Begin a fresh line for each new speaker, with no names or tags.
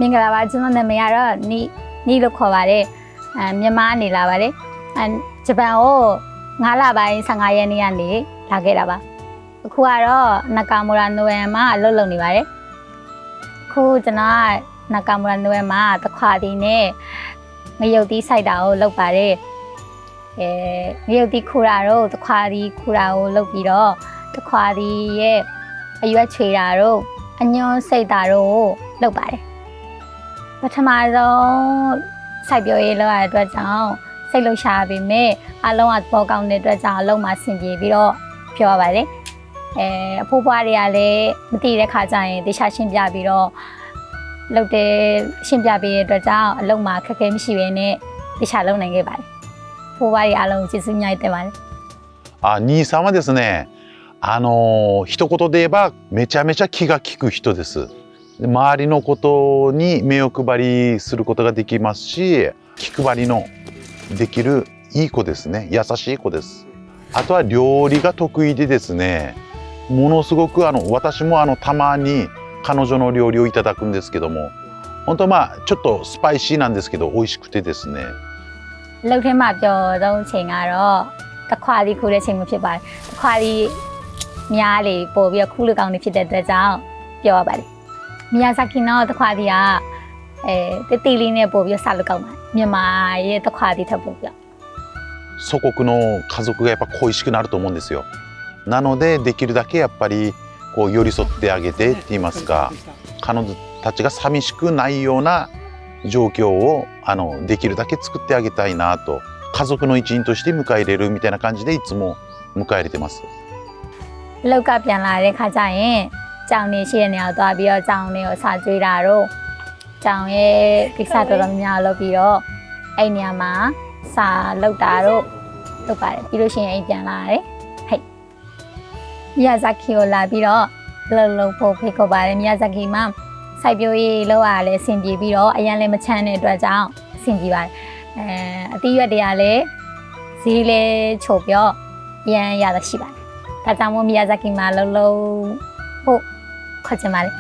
မင်္ဂလာပါကျွန်တော်နာမည်ကတော့နီလို့ခေါ်ပါတယ်မြန်မာနေလာပါတယ်ဂျပန်ကို9လပိုင်း15ရက်နေ့ကနေလာခဲ့တာပါအခုကတော့နကာမူရာနိုဝင်မှာအလုပ်လုပ်နေပါတယ်အခုကျွန်တော်ကနကာမူရာနိုဝင်မှာတခွာဒီနဲ့ငရုတ်သီးစိုက်တာကိုလုပ်ပါတယ်ငရုတ်သီးခူတာတော့တခွာဒီခူတာကိုလုပ်ပြီးတော့တခွာဒီရဲ့အရွက်ချွေတာတော့အညွန့်စိတ်တာတော့လုပ်ပါတယ်ပထမဆုံးစိုက်ပျိုးရေးလုပ်ရတဲ့အတွက်ကြောင့်စိတ်လှုပ်ရှားပေမဲ့အလုံးကပေါ်ကောင်းတဲ့အတွက်ကြောင့်အလုံးမှာဆင်ပြေပြီးတော့ပြောရပါတယ်အဖိုးဖွားတွေကလည်းမသိတဲ့ခါကျရင်တခြားရှင်းပြပြီးတော့လုပ်တယ်ရှင်းပြပေးတဲ့အတွက်ကြောင့်အလုံးမှာခက်ခဲမရှိဘဲနဲ့တခြားလုပ်နိုင်ခဲ့ပါတယ်ဖိုးဖွားတွေအလုံးကျေးဇူးအများကြီးတင်ပါတယ်
兄さんはですね一言で言えばめちゃめちゃ気が利く人です。周りのことに目を配りすることができますし、気配りのできるいい子ですね。優しい子です。あとは料理が得意でですね、ものすごく私もたまに彼女の料理をいただくんですけども、本当ちょっとスパイシーなんですけど美味しくてですね。
လုပ်ထဲမှာပြောတော့ချိန်ကတော့တခွာဒီခူတဲ့ချိန်မှာဖြစ်ပါတယ်တခွာဒီများလေပို့ပြီးတော့ခူးလူကောင်းနေဖြစ်တဲ့အတွက်ကြောင့်ပြောရပါတယ်မီယာဇာကီနော်တခွာဒီကတီလေးနဲ့ပို့ပြီးစားလူကောင်းပါတယ်မြန်မာရဲ့တခွာဒီထပ်ပို့ပြီး
祖国の家族がやっぱ恋しくなると思うんですよ。なのでできるだけやっぱりこう寄り添ってあげてって言いますか、彼女たちが寂しくないような状況をできるだけ作ってあげたいなと、家族の一員として迎え入れるみたいな感じでいつも迎え入れてます。
လောက်ကပြန်လာတဲ့ခါကျရင်ကြောင်နေရှိတဲ့နေရာကိုသွားပြီးတော့ကြောင်တွေကိုစာကြွေးတာတော့ကြောင်ရဲ့ကိစ္စတော်တော်များများလုပ်ပြီးတော့အဲ့နေရာမှာစာလုပ်တာတော့လုပ်ပါတယ်ပြီးလို့ရှိရင်အိမ်ပြန်လာတယ်ဟဲ့မီယာဇာကီကိုလာပြီးတော့လှုပ်ဖို့ဖိတ်ခေါ်ပါတယ်မီယာဇာကီမှာစိုက်ပျိုးရေးလုပ်ရလဲအဆင်ပြေပြီးတော့အရန်လည်းမချမ်းတဲ့အတွက်ကြောင့်အဆင်ပြေပါတယ်အသီးရွက်တွေကလည်းဈေးလည်းချိုပြောအရန်ရတာရှိပါတယ်ဒါကြောင့်မို့မီယာဇာကီမှာလှုပ်ဖို့ခေါ်ချင်ပါတယ်